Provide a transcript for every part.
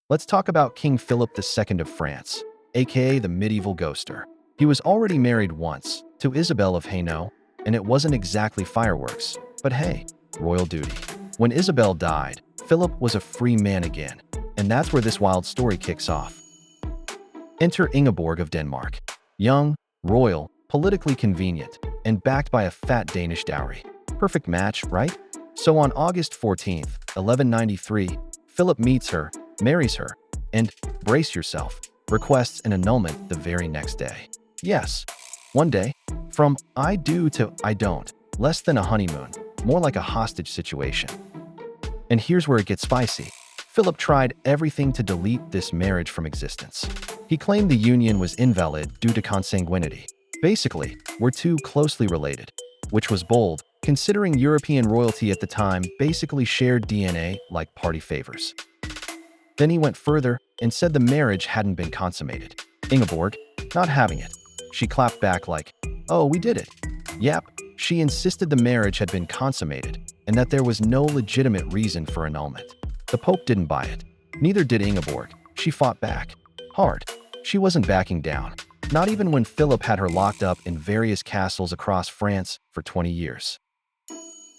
Let's talk about King Philip II of France, aka the medieval ghoster. He was already married once, to Isabel of Hainaut, and it wasn't exactly fireworks, but hey, royal duty. When Isabel died, Philip was a free man again, and that's where this wild story kicks off. Enter Ingeborg of Denmark. Young, royal, politically convenient, and backed by a fat Danish dowry. Perfect match, right? So on August 14th, 1193, Philip meets her, marries her, and, brace yourself, requests an annulment the very next day. Yes, one day, from I do to I don't, less than a honeymoon, more like a hostage situation. And here's where it gets spicy. Philip tried everything to delete this marriage from existence. He claimed the union was invalid due to consanguinity. Basically, we're too closely related, which was bold, considering European royalty at the time basically shared DNA like party favors. Then he went further and said the marriage hadn't been consummated. Ingeborg, not having it. She clapped back like, "Oh, we did it." Yep, she insisted the marriage had been consummated and that there was no legitimate reason for annulment. The Pope didn't buy it. Neither did Ingeborg. She fought back. Hard. She wasn't backing down. Not even when Philip had her locked up in various castles across France for 20 years.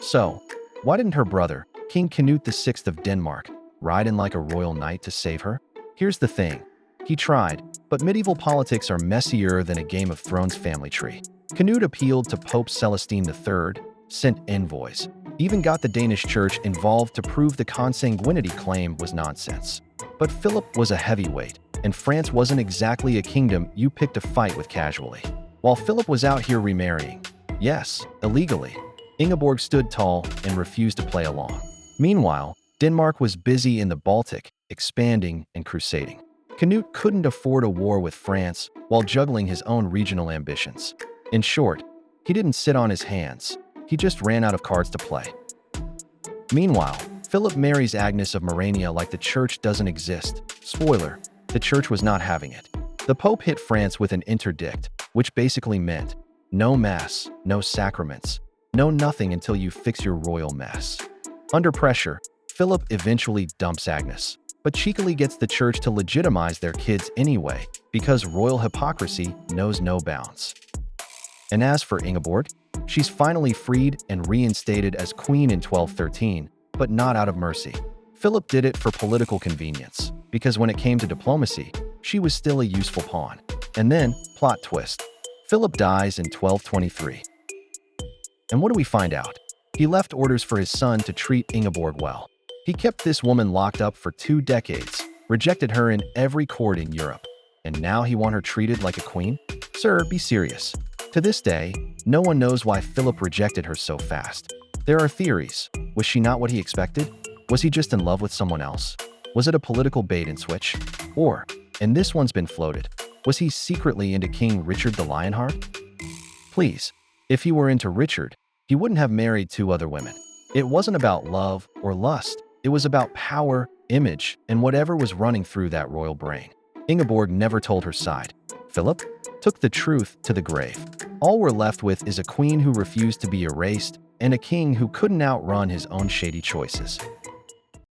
So, why didn't her brother, King Canute VI of Denmark, ride in like a royal knight to save her? Here's the thing. He tried, but medieval politics are messier than a Game of Thrones family tree. Canute appealed to Pope Celestine III, sent envoys, even got the Danish church involved to prove the consanguinity claim was nonsense. But Philip was a heavyweight, and France wasn't exactly a kingdom you picked a fight with casually. While Philip was out here remarrying, yes, illegally, Ingeborg stood tall and refused to play along. Meanwhile, Denmark was busy in the Baltic, expanding and crusading. Canute couldn't afford a war with France while juggling his own regional ambitions. In short, he didn't sit on his hands. He just ran out of cards to play. Meanwhile, Philip marries Agnes of Morania like the church doesn't exist. Spoiler, the church was not having it. The Pope hit France with an interdict, which basically meant no mass, no sacraments, no nothing until you fix your royal mess. Under pressure, Philip eventually dumps Agnes, but cheekily gets the church to legitimize their kids anyway, because royal hypocrisy knows no bounds. And as for Ingeborg, she's finally freed and reinstated as queen in 1213, but not out of mercy. Philip did it for political convenience, because when it came to diplomacy, she was still a useful pawn. And then, plot twist, Philip dies in 1223. And what do we find out? He left orders for his son to treat Ingeborg well. He kept this woman locked up for 2 decades, rejected her in every court in Europe, and now he wants her treated like a queen? Sir, be serious. To this day, no one knows why Philip rejected her so fast. There are theories. Was she not what he expected? Was he just in love with someone else? Was it a political bait and switch? Or, and this one's been floated, was he secretly into King Richard the Lionheart? Please, if he were into Richard, he wouldn't have married 2 other women. It wasn't about love or lust. It was about power, image, and whatever was running through that royal brain. Ingeborg never told her side. Philip took the truth to the grave. All we're left with is a queen who refused to be erased and a king who couldn't outrun his own shady choices.